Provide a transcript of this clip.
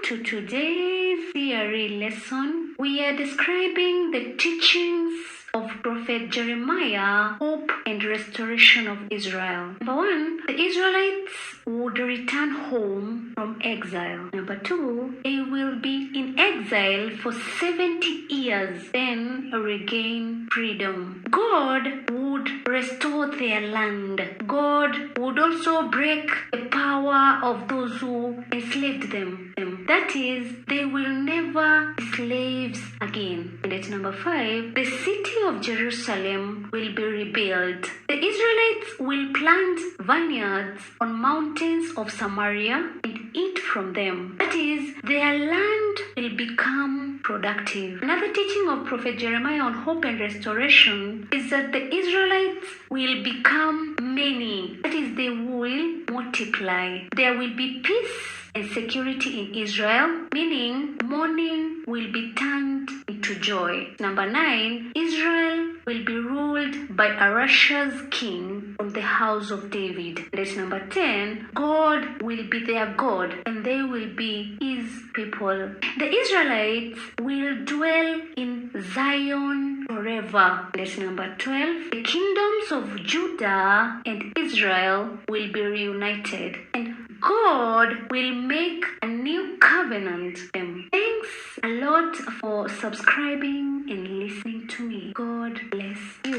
to today's C.R.E lesson. We are describing the teachings of Prophet Jeremiah, hope and restoration of Israel. Number 1, the Israelites would return home from exile. Number 2, they will be in exile for 70 years, then regain freedom. God would restore their land. God would also break the power of those who enslaved them. That is, they will never be slaves again. And at number 5, the city of Jerusalem will be rebuilt. The Israelites will plant vineyards on mountains of Samaria and eat from them. That is, their land will become productive. Another teaching of Prophet Jeremiah on hope and restoration is that the Israelites will become many. That is, they will multiply. There will be peace and security in Israel, meaning mourning will be turned into joy. Number 9, Israel will be ruled by a righteous king from the house of David. That's number 10, God will be their God and they will be his people. The Israelites will dwell in Zion forever. That's number 12, the kingdoms of Judah and Israel will be reunited. And God will make a new covenant with them. Thanks a lot for subscribing and listening to me. God bless you.